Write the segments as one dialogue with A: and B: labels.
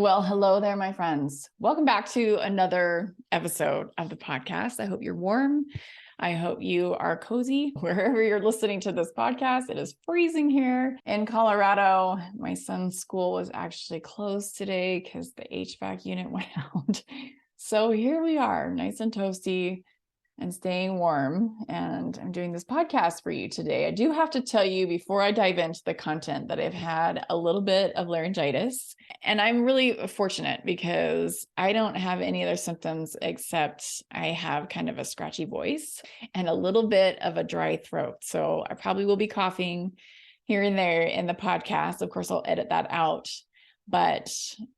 A: Well, hello there, my friends. Welcome back to another episode of the podcast. I hope you're warm. I hope you are cozy wherever you're listening to this podcast. It is freezing here in Colorado. My son's school was actually closed today because the HVAC unit went out. So here we are, nice and toasty and staying warm. And I'm doing this podcast for you today. I do have to tell you before I dive into the content that I've had a little bit of laryngitis. And I'm really fortunate because I don't have any other symptoms except I have kind of a scratchy voice and a little bit of a dry throat. So I probably will be coughing here and there in the podcast. Of course, I'll edit that out. But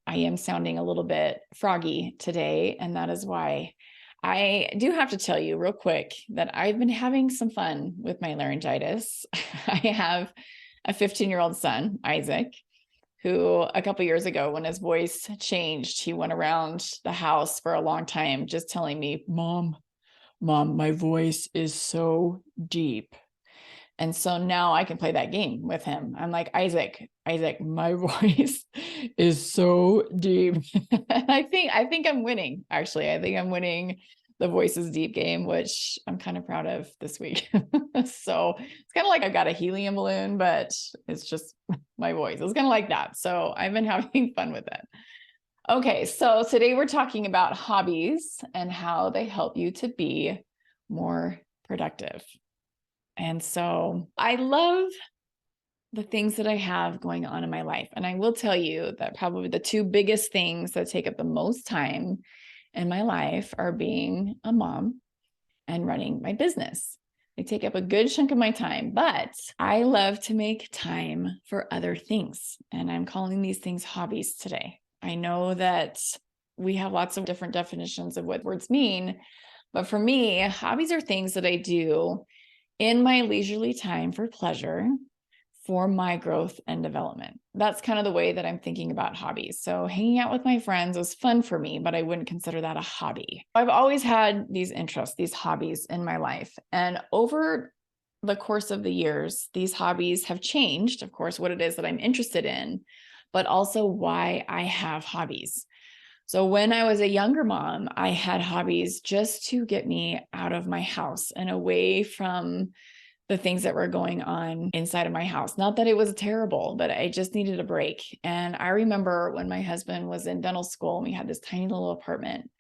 A: I am sounding a little bit froggy today. And that is why I do have to tell you real quick that I've been having some fun with my laryngitis. I have a 15-year-old son, Isaac, who a couple years ago, when his voice changed, he went around the house for a long time just telling me, Mom, my voice is so deep. And so now I can play that game with him. I'm like, Isaac, my voice is so deep. I think I'm winning, actually. I think I'm winning the voices deep game, which I'm kind of proud of this week. So it's kind of like I've got a helium balloon, but it's just my voice. It's kind of like that. So I've been having fun with it. Okay, so today we're talking about hobbies and how they help you to be more productive. And so I love the things that I have going on in my life. And I will tell you that probably the two biggest things that take up the most time in my life are being a mom and running my business. They take up a good chunk of my time, but I love to make time for other things. And I'm calling these things hobbies today. I know that we have lots of different definitions of what words mean, but for me, hobbies are things that I do in my leisurely time for pleasure, for my growth and development. That's kind of the way that I'm thinking about hobbies. So hanging out with my friends was fun for me, but I wouldn't consider that a hobby. I've always had these interests, these hobbies in my life. And over the course of the years, these hobbies have changed, of course, what it is that I'm interested in, but also why I have hobbies. So when I was a younger mom, I had hobbies just to get me out of my house and away from the things that were going on inside of my house. Not that it was terrible, but I just needed a break. And I remember when my husband was in dental school and we had this tiny little apartment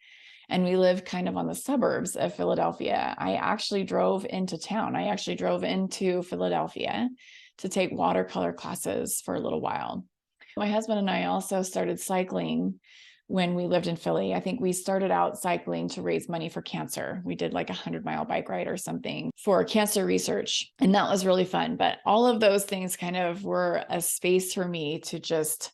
A: and we lived kind of on the suburbs of Philadelphia. I actually drove into town. I actually drove into Philadelphia to take watercolor classes for a little while. My husband and I also started cycling when we lived in Philly. I think we started out cycling to raise money for cancer. We did like a 100-mile bike ride or something for cancer research. And that was really fun. But all of those things kind of were a space for me to just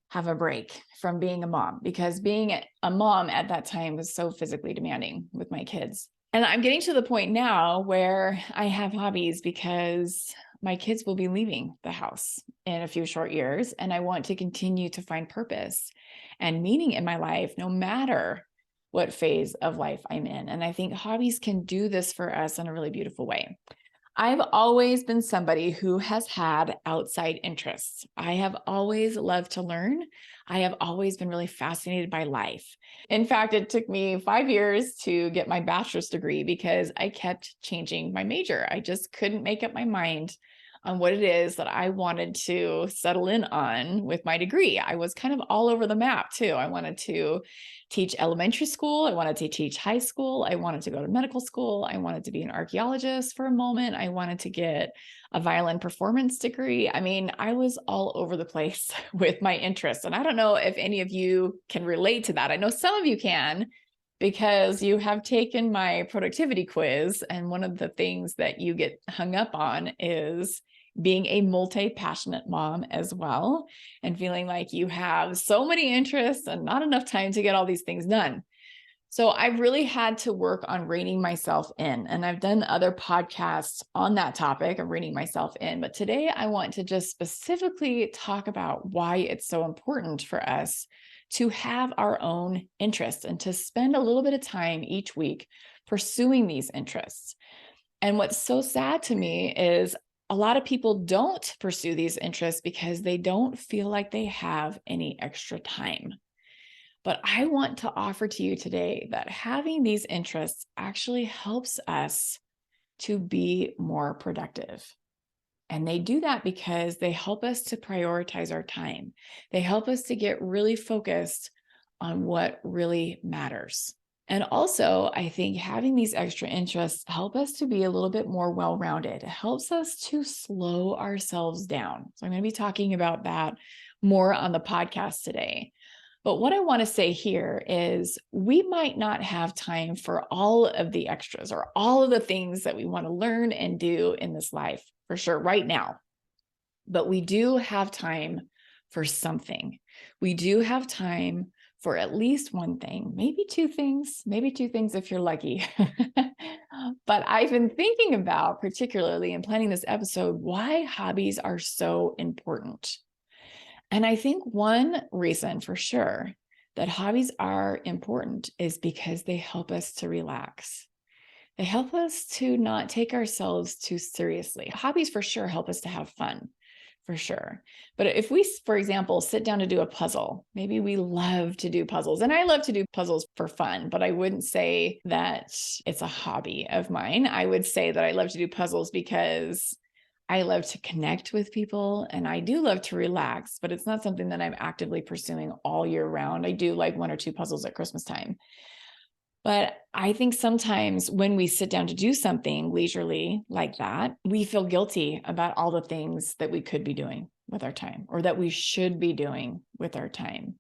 A: have a break from being a mom, because being a mom at that time was so physically demanding with my kids. And I'm getting to the point now where I have hobbies because my kids will be leaving the house in a few short years, and I want to continue to find purpose and meaning in my life, no matter what phase of life I'm in. And I think hobbies can do this for us in a really beautiful way. I've always been somebody who has had outside interests. I have always loved to learn. I have always been really fascinated by life. In fact, it took me 5 years to get my bachelor's degree because I kept changing my major. I just couldn't make up my mind on what it is that I wanted to settle in on with my degree. I was kind of all over the map too. I wanted to teach elementary school. I wanted to teach high school. I wanted to go to medical school. I wanted to be an archaeologist for a moment. I wanted to get a violin performance degree. I mean, I was all over the place with my interests. And I don't know if any of you can relate to that. I know some of you can, because you have taken my productivity quiz. And one of the things that you get hung up on is being a multi-passionate mom as well, and feeling like you have so many interests and not enough time to get all these things done. So I've really had to work on reining myself in, and I've done other podcasts on that topic of reining myself in. But today I want to just specifically talk about why it's so important for us to have our own interests and to spend a little bit of time each week pursuing these interests. And what's so sad to me is a lot of people don't pursue these interests because they don't feel like they have any extra time. But I want to offer to you today that having these interests actually helps us to be more productive. And they do that because they help us to prioritize our time. They help us to get really focused on what really matters. And also, I think having these extra interests help us to be a little bit more well-rounded. It helps us to slow ourselves down. So I'm going to be talking about that more on the podcast today. But what I want to say here is we might not have time for all of the extras or all of the things that we want to learn and do in this life for sure right now. But we do have time for something. We do have time for at least one thing, maybe two things if you're lucky. But I've been thinking about, particularly in planning this episode, why hobbies are so important. And I think one reason for sure that hobbies are important is because they help us to relax. They help us to not take ourselves too seriously. Hobbies for sure help us to have fun, for sure. But if we, for example, sit down to do a puzzle, maybe we love to do puzzles. And I love to do puzzles for fun, but I wouldn't say that it's a hobby of mine. I would say that I love to do puzzles because I love to connect with people and I do love to relax, but it's not something that I'm actively pursuing all year round. I do like one or two puzzles at Christmas time. But I think sometimes when we sit down to do something leisurely like that, we feel guilty about all the things that we could be doing with our time or that we should be doing with our time.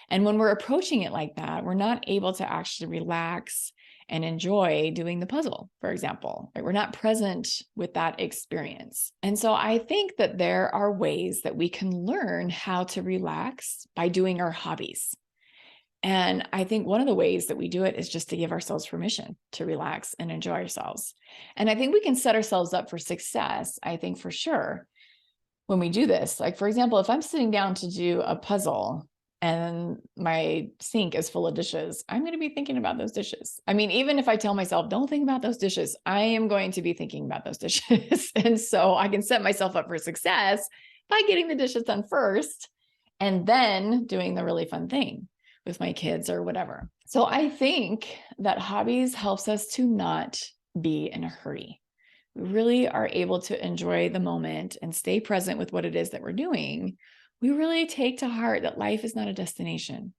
A: And when we're approaching it like that, we're not able to actually relax and enjoy doing the puzzle, for example, right? We're not present with that experience. And so I think that there are ways that we can learn how to relax by doing our hobbies. And I think one of the ways that we do it is just to give ourselves permission to relax and enjoy ourselves. And I think we can set ourselves up for success, I think for sure, when we do this. Like, for example, if I'm sitting down to do a puzzle and my sink is full of dishes, I'm going to be thinking about those dishes. I mean, even if I tell myself, don't think about those dishes, I am going to be thinking about those dishes. And so I can set myself up for success by getting the dishes done first and then doing the really fun thing with my kids or whatever. So I think that hobbies helps us to not be in a hurry. We really are able to enjoy the moment and stay present with what it is that we're doing. We really take to heart that life is not a destination.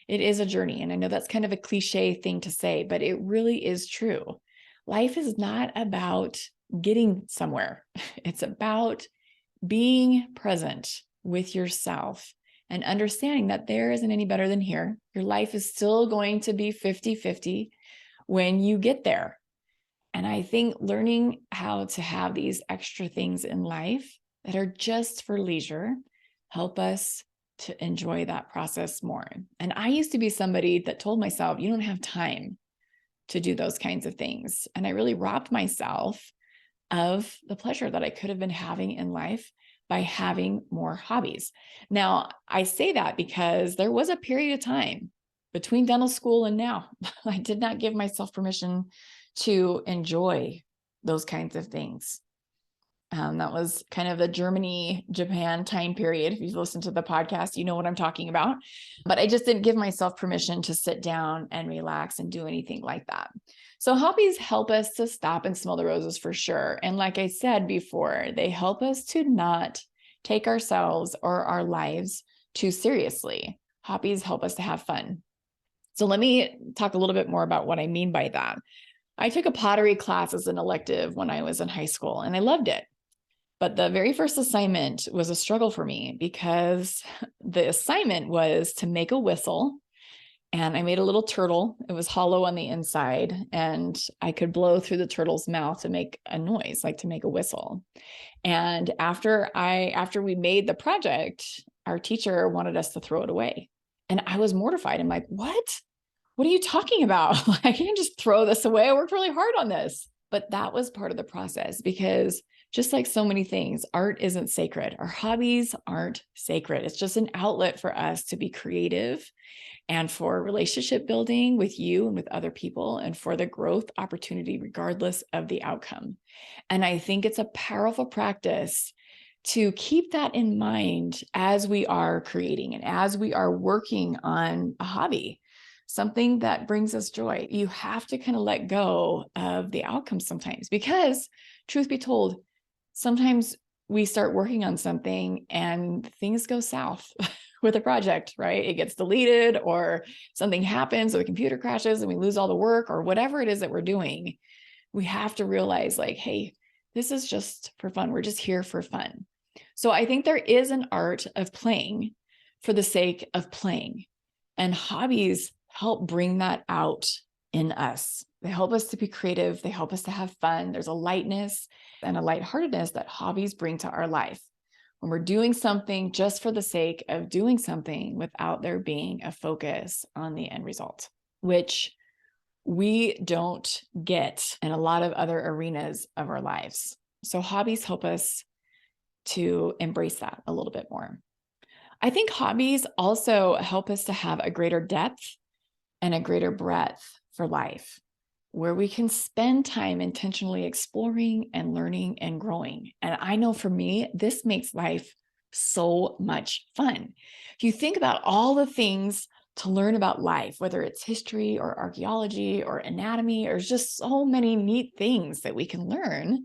A: It is a journey. And I know that's kind of a cliche thing to say, but it really is true. Life is not about getting somewhere. It's about being present with yourself and understanding that there isn't any better than here. Your life is still going to be 50-50 when you get there. And I think learning how to have these extra things in life that are just for leisure help us to enjoy that process more. And I used to be somebody that told myself, you don't have time to do those kinds of things. And I really robbed myself of the pleasure that I could have been having in life by having more hobbies. Now, I say that because there was a period of time between dental school and now, I did not give myself permission to enjoy those kinds of things. That was kind of the Germany, Japan time period. If you've listened to the podcast, you know what I'm talking about. But I just didn't give myself permission to sit down and relax and do anything like that. So hobbies help us to stop and smell the roses for sure. And like I said before, they help us to not take ourselves or our lives too seriously. Hobbies help us to have fun. So let me talk a little bit more about what I mean by that. I took a pottery class as an elective when I was in high school, and I loved it. But the very first assignment was a struggle for me because the assignment was to make a whistle. And I made a little turtle. It was hollow on the inside, and I could blow through the turtle's mouth to make a noise, like to make a whistle. And after we made the project, our teacher wanted us to throw it away. And I was mortified. I'm like, what? What are you talking about? I can't just throw this away. I worked really hard on this. But that was part of the process because Just like so many things, art isn't sacred. Our hobbies aren't sacred. It's just an outlet for us to be creative and for relationship building with you and with other people and for the growth opportunity, regardless of the outcome. And I think it's a powerful practice to keep that in mind as we are creating and as we are working on a hobby, something that brings us joy. You have to kind of let go of the outcome sometimes, because truth be told, sometimes we start working on something and things go south with a project, right? It gets deleted or something happens or the computer crashes and we lose all the work or whatever it is that we're doing. We have to realize like, hey, this is just for fun. We're just here for fun. So I think there is an art of playing for the sake of playing, and hobbies help bring that out in us. They help us to be creative. They help us to have fun. There's a lightness and a lightheartedness that hobbies bring to our life when we're doing something just for the sake of doing something without there being a focus on the end result, which we don't get in a lot of other arenas of our lives. So hobbies help us to embrace that a little bit more. I think hobbies also help us to have a greater depth and a greater breadth for life, where we can spend time intentionally exploring and learning and growing. And I know for me, this makes life so much fun. If you think about all the things to learn about life, whether it's history or archaeology or anatomy, there's just so many neat things that we can learn.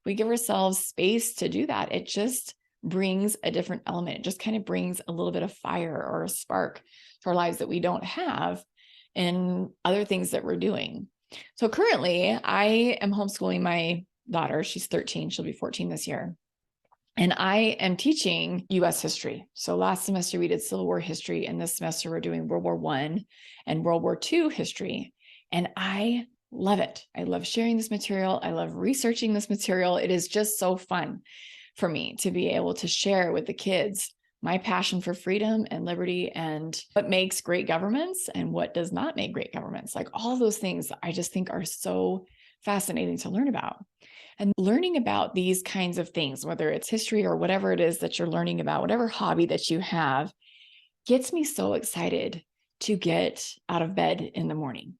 A: We give ourselves space to do that. It just brings a different element. It just kind of brings a little bit of fire or a spark to our lives that we don't have in other things that we're doing. So currently I am homeschooling my daughter. She's 13. She'll be 14 this year. And I am teaching US history. So last semester we did Civil War history, and this semester we're doing World War I and World War II history. And I love it. I love sharing this material. I love researching this material. It is just so fun for me to be able to share with the kids my passion for freedom and liberty and what makes great governments and what does not make great governments. Like all those things I just think are so fascinating to learn about. And learning about these kinds of things, whether it's history or whatever it is that you're learning about, whatever hobby that you have, gets me so excited to get out of bed in the morning.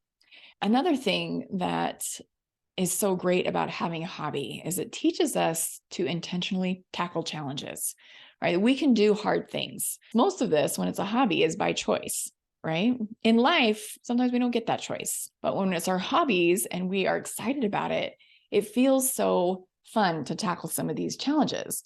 A: Another thing that is so great about having a hobby is it teaches us to intentionally tackle challenges, right? We can do hard things. Most of this, when it's a hobby, is by choice, right? In life, sometimes we don't get that choice, but when it's our hobbies and we are excited about it, it feels so fun to tackle some of these challenges.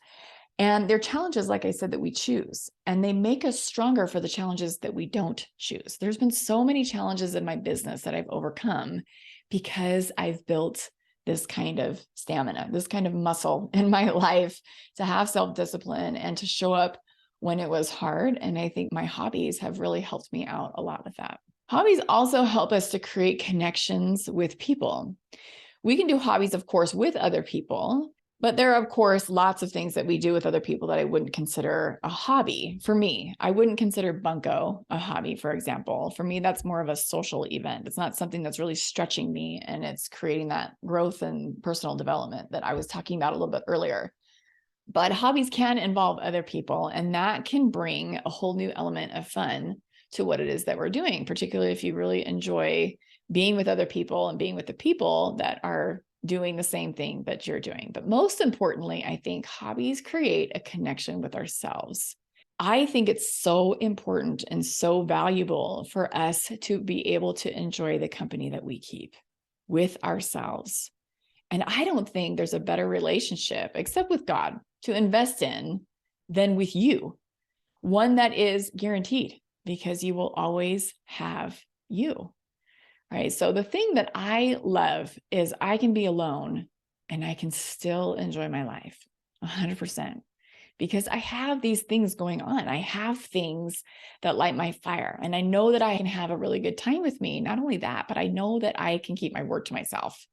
A: And they're challenges, like I said, that we choose, and they make us stronger for the challenges that we don't choose. There's been so many challenges in my business that I've overcome because I've built this kind of stamina, this kind of muscle in my life to have self-discipline and to show up when it was hard. And I think my hobbies have really helped me out a lot with that. Hobbies also help us to create connections with people. We can do hobbies, of course, with other people, but there are, of course, lots of things that we do with other people that I wouldn't consider a hobby. For me, I wouldn't consider bunko a hobby, for example. For me, that's more of a social event. It's not something that's really stretching me, and it's creating that growth and personal development that I was talking about a little bit earlier. But hobbies can involve other people, and that can bring a whole new element of fun to what it is that we're doing, particularly if you really enjoy being with other people and being with the people that are doing the same thing that you're doing. But most importantly, I think hobbies create a connection with ourselves. I think it's so important and so valuable for us to be able to enjoy the company that we keep with ourselves. And I don't think there's a better relationship, except with God, to invest in than with you. One that is guaranteed, because you will always have you. Right. So the thing that I love is I can be alone and I can still enjoy my life 100%, because I have these things going on. I have things that light my fire, and I know that I can have a really good time with me. Not only that, but I know that I can keep my word to myself.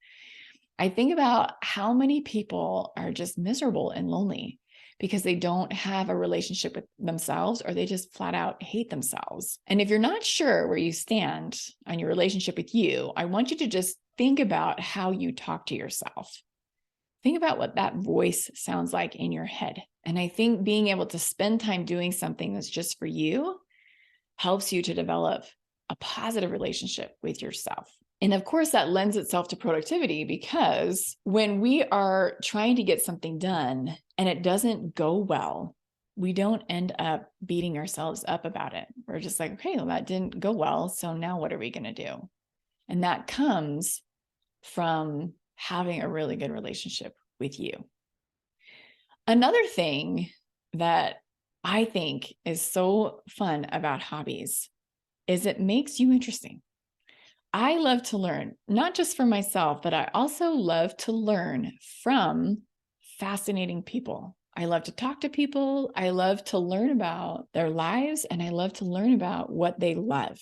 A: I think about how many people are just miserable and lonely because they don't have a relationship with themselves, or they just flat out hate themselves. And if you're not sure where you stand on your relationship with you, I want you to just think about how you talk to yourself. Think about what that voice sounds like in your head. And I think being able to spend time doing something that's just for you helps you to develop a positive relationship with yourself. And of course, that lends itself to productivity, because when we are trying to get something done and it doesn't go well, we don't end up beating ourselves up about it. We're just like, okay, well, that didn't go well. So now what are we going to do? And that comes from having a really good relationship with you. Another thing that I think is so fun about hobbies is it makes you interesting. I love to learn, not just for myself, but I also love to learn from fascinating people. I love to talk to people. I love to learn about their lives, and I love to learn about what they love.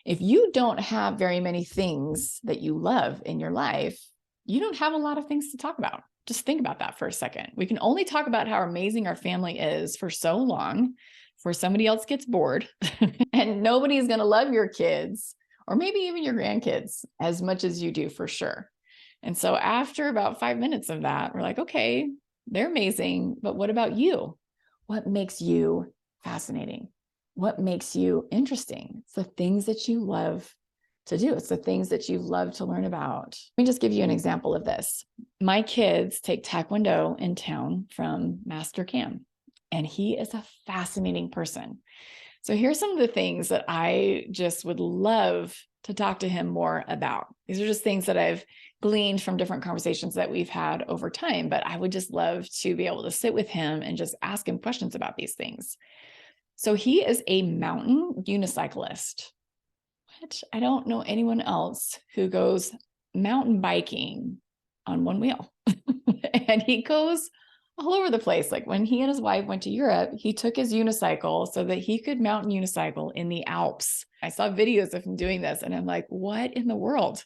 A: If you don't have very many things that you love in your life, you don't have a lot of things to talk about. Just think about that for a second. We can only talk about how amazing our family is for so long before somebody else gets bored, and nobody's going to love your kids or maybe even your grandkids as much as you do, for sure. And so after about 5 minutes of that, we're like, okay, they're amazing, but what about you? What makes you fascinating? What makes you interesting? It's the things that you love to do. It's the things that you love to learn about. Let me just give you an example of this. My kids take Taekwondo in town from Master Cam, and he is a fascinating person. So here's some of the things that I just would love to talk to him more about. These are just things that I've gleaned from different conversations that we've had over time, but I would just love to be able to sit with him and just ask him questions about these things. So he is a mountain unicyclist, which I don't know anyone else who goes mountain biking on one wheel. And he goes all over the place. Like when he and his wife went to Europe, he took his unicycle so that he could mountain unicycle in the Alps. I saw videos of him doing this, and I'm like, what in the world?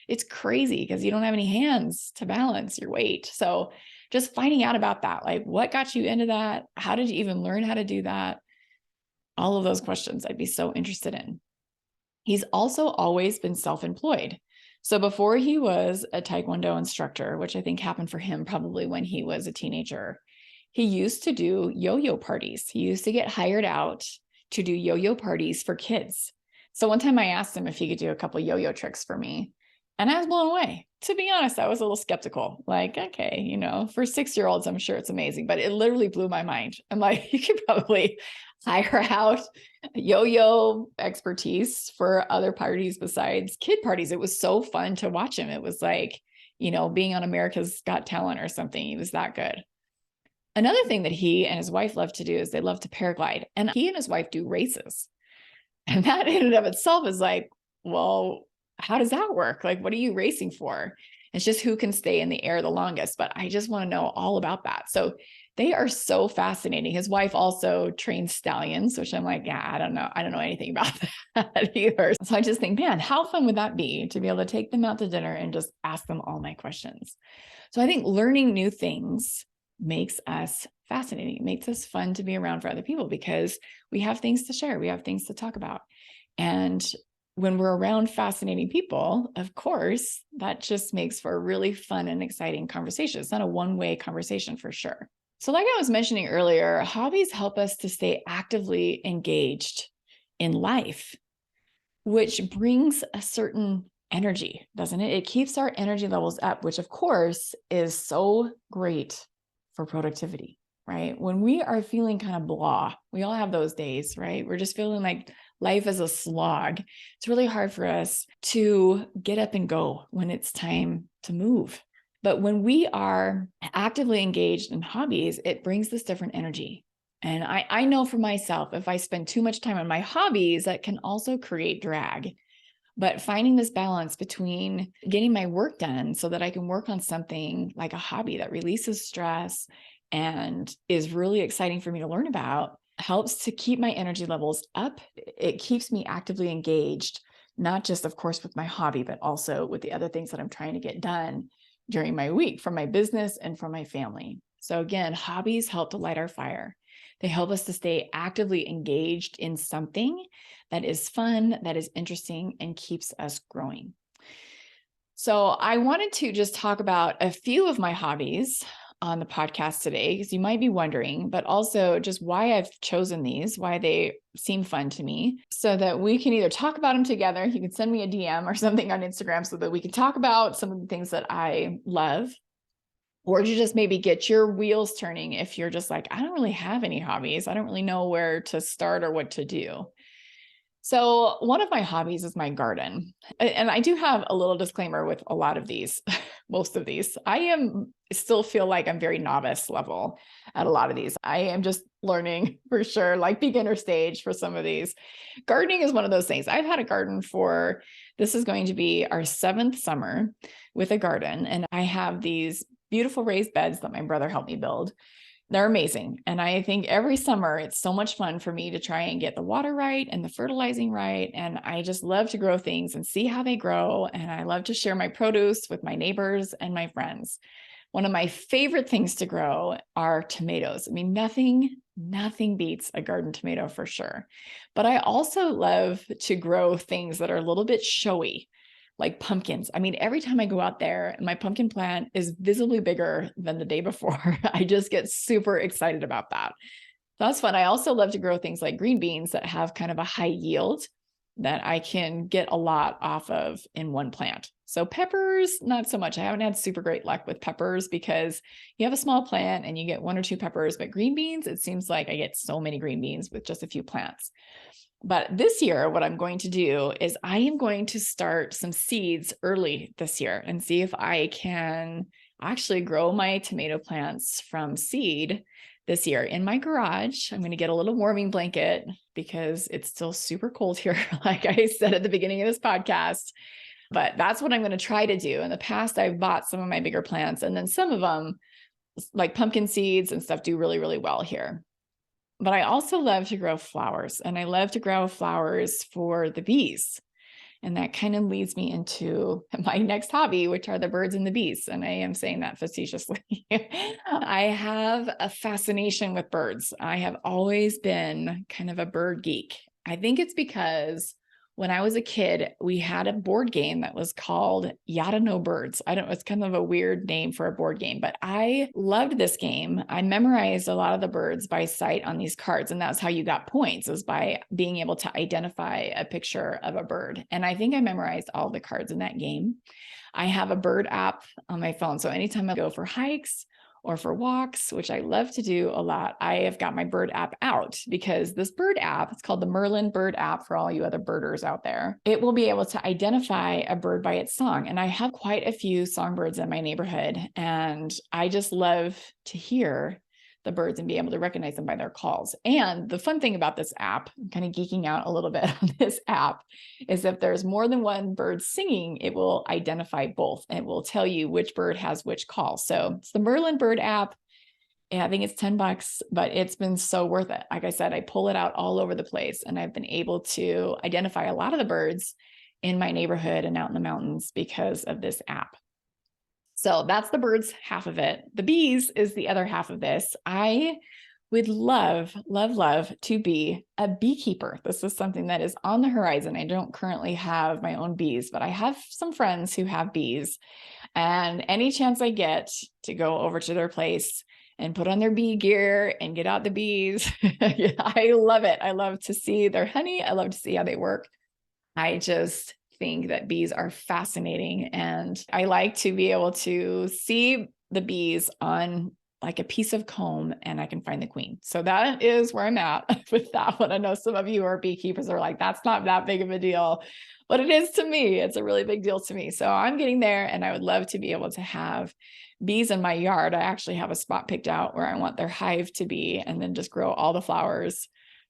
A: It's crazy because you don't have any hands to balance your weight. So just finding out about that, like what got you into that? How did you even learn how to do that? All of those questions I'd be so interested in. He's also always been self-employed. So before he was a Taekwondo instructor, which I think happened for him probably when he was a teenager, he used to do yo-yo parties. He used to get hired out to do yo-yo parties for kids. So one time I asked him if he could do a couple yo-yo tricks for me, and I was blown away. To be honest, I was a little skeptical. Like, okay, for 6-year-olds, I'm sure it's amazing, but it literally blew my mind. I'm like, you could probably hire out yo-yo expertise for other parties besides kid parties. It was so fun to watch him. It was like, being on America's Got Talent or something. He was that good. Another thing that he and his wife love to do is they love to paraglide, and he and his wife do races. And that in and of itself is like, well, how does that work? Like, what are you racing for? It's just who can stay in the air the longest, but I just want to know all about that. So they are so fascinating. His wife also trains stallions, which I'm like, yeah, I don't know. I don't know anything about that either. So I just think, man, how fun would that be to be able to take them out to dinner and just ask them all my questions? So I think learning new things makes us fascinating. It makes us fun to be around for other people because we have things to share. We have things to talk about. And when we're around fascinating people, of course, that just makes for a really fun and exciting conversation. It's not a one-way conversation for sure. So like I was mentioning earlier, hobbies help us to stay actively engaged in life, which brings a certain energy, doesn't it? It keeps our energy levels up, which of course is so great for productivity, right? When we are feeling kind of blah, we all have those days, right? We're just feeling like life is a slog. It's really hard for us to get up and go when it's time to move. But when we are actively engaged in hobbies, it brings this different energy. And I know for myself, if I spend too much time on my hobbies, that can also create drag. But finding this balance between getting my work done so that I can work on something like a hobby that releases stress and is really exciting for me to learn about helps to keep my energy levels up. It keeps me actively engaged, not just, of course, with my hobby, but also with the other things that I'm trying to get done during my week for my business and for my family. So again, hobbies help to light our fire. They help us to stay actively engaged in something that is fun, that is interesting, and keeps us growing. So I wanted to just talk about a few of my hobbies on the podcast today, because you might be wondering, but also just why I've chosen these, why they seem fun to me, so that we can either talk about them together. You can send me a DM or something on Instagram so that we can talk about some of the things that I love, or to just maybe get your wheels turning if you're just like, I don't really have any hobbies. I don't really know where to start or what to do. So one of my hobbies is my garden. And I do have a little disclaimer with a lot of these, most of these. Still feel like I'm very novice level at a lot of these. I am just learning for sure, like beginner stage for some of these. Gardening is one of those things. I've had a garden this is going to be our 7th summer with a garden. And I have these beautiful raised beds that my brother helped me build. They're amazing. And I think every summer it's so much fun for me to try and get the water right and the fertilizing right. And I just love to grow things and see how they grow. And I love to share my produce with my neighbors and my friends. One of my favorite things to grow are tomatoes. I mean, nothing beats a garden tomato for sure. But I also love to grow things that are a little bit showy, like pumpkins. I mean, every time I go out there, my pumpkin plant is visibly bigger than the day before. I just get super excited about that. That's fun. I also love to grow things like green beans that have kind of a high yield that I can get a lot off of in one plant. So peppers, not so much. I haven't had super great luck with peppers because you have a small plant and you get 1 or 2 peppers, but green beans, it seems like I get so many green beans with just a few plants. But this year, what I'm going to do is I am going to start some seeds early this year and see if I can actually grow my tomato plants from seed this year in my garage. I'm going to get a little warming blanket because it's still super cold here, like I said at the beginning of this podcast. But that's what I'm going to try to do. In the past, I've bought some of my bigger plants, and then some of them, like pumpkin seeds and stuff, do really, really well here. But I also love to grow flowers, and I love to grow flowers for the bees. And that kind of leads me into my next hobby, which are the birds and the bees. And I am saying that facetiously. I have a fascination with birds. I have always been kind of a bird geek. I think it's because when I was a kid, we had a board game that was called Yada No Birds. I don't know, it's kind of a weird name for a board game, but I loved this game. I memorized a lot of the birds by sight on these cards. And that's how you got points, is by being able to identify a picture of a bird. And I think I memorized all the cards in that game. I have a bird app on my phone. So anytime I go for hikes or for walks, which I love to do a lot, I have got my bird app out, because this bird app, it's called the Merlin Bird app for all you other birders out there. It will be able to identify a bird by its song. And I have quite a few songbirds in my neighborhood, and I just love to hear the birds and be able to recognize them by their calls. And the fun thing about this app, I'm kind of geeking out a little bit on this app, is if there's more than one bird singing, it will identify both and it will tell you which bird has which call. So it's the Merlin Bird app. And I think it's $10, but it's been so worth it. Like I said, I pull it out all over the place, and I've been able to identify a lot of the birds in my neighborhood and out in the mountains because of this app. So that's the birds half of it. The bees is the other half of this. I would love, love, love to be a beekeeper. This is something that is on the horizon. I don't currently have my own bees, but I have some friends who have bees. And any chance I get to go over to their place and put on their bee gear and get out the bees, I love it. I love to see their honey. I love to see how they work. I just think that bees are fascinating, and I like to be able to see the bees on like a piece of comb, and I can find the queen. So that is where I'm at with that one. I know some of you who are beekeepers are like, that's not that big of a deal, but it is to me. It's a really big deal to me. So I'm getting there, and I would love to be able to have bees in my yard. I actually have a spot picked out where I want their hive to be, and then just grow all the flowers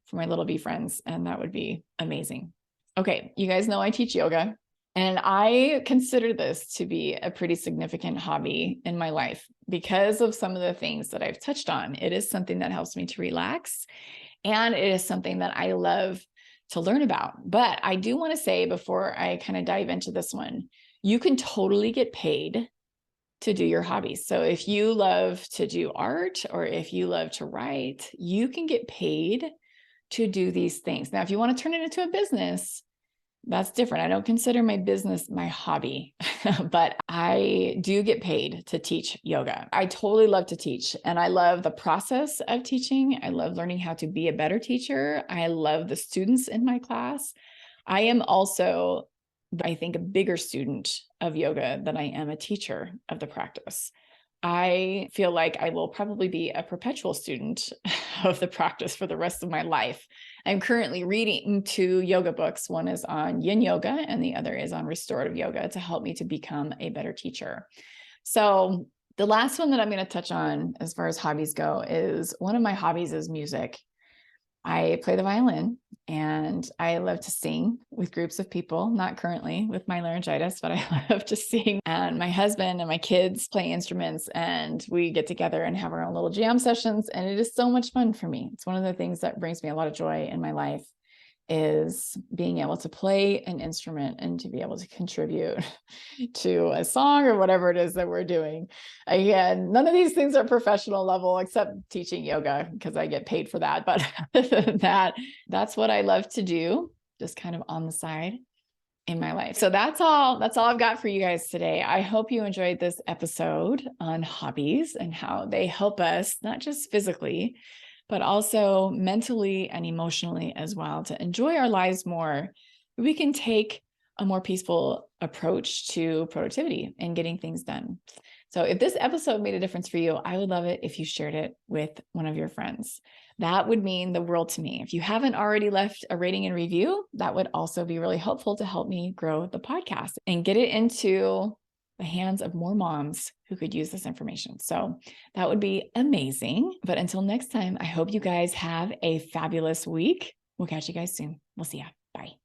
A: for my little bee friends. And that would be amazing. Okay, you guys know I teach yoga, and I consider this to be a pretty significant hobby in my life because of some of the things that I've touched on. It is something that helps me to relax, and it is something that I love to learn about. But I do want to say, before I kind of dive into this one, you can totally get paid to do your hobbies. So if you love to do art, or if you love to write, you can get paid to do these things. Now, if you want to turn it into a business, That's different. I don't consider my business my hobby, but I do get paid to teach yoga. I totally love to teach, and I love the process of teaching. I love learning how to be a better teacher. I love the students in my class. I am also, I think, a bigger student of yoga than I am a teacher of the practice. I feel like I will probably be a perpetual student of the practice for the rest of my life. I'm currently reading 2 yoga books. One is on yin yoga and the other is on restorative yoga to help me to become a better teacher. So the last one that I'm going to touch on as far as hobbies go is one of my hobbies is music. I play the violin and I love to sing with groups of people, not currently with my laryngitis, but I love to sing. And my husband and my kids play instruments and we get together and have our own little jam sessions. And it is so much fun for me. It's one of the things that brings me a lot of joy in my life is being able to play an instrument and to be able to contribute to a song or whatever it is that we're doing. Again, none of these things are professional level except teaching yoga because I get paid for that. But other than that, that's what I love to do, just kind of on the side in my life. So that's all I've got for you guys today. I hope you enjoyed this episode on hobbies and how they help us, not just physically, but also mentally and emotionally as well, to enjoy our lives more. We can take a more peaceful approach to productivity and getting things done. So if this episode made a difference for you, I would love it if you shared it with one of your friends. That would mean the world to me. If you haven't already left a rating and review, that would also be really helpful to help me grow the podcast and get it into the hands of more moms who could use this information. So that would be amazing. But until next time, I hope you guys have a fabulous week. We'll catch you guys soon. We'll see ya. Bye.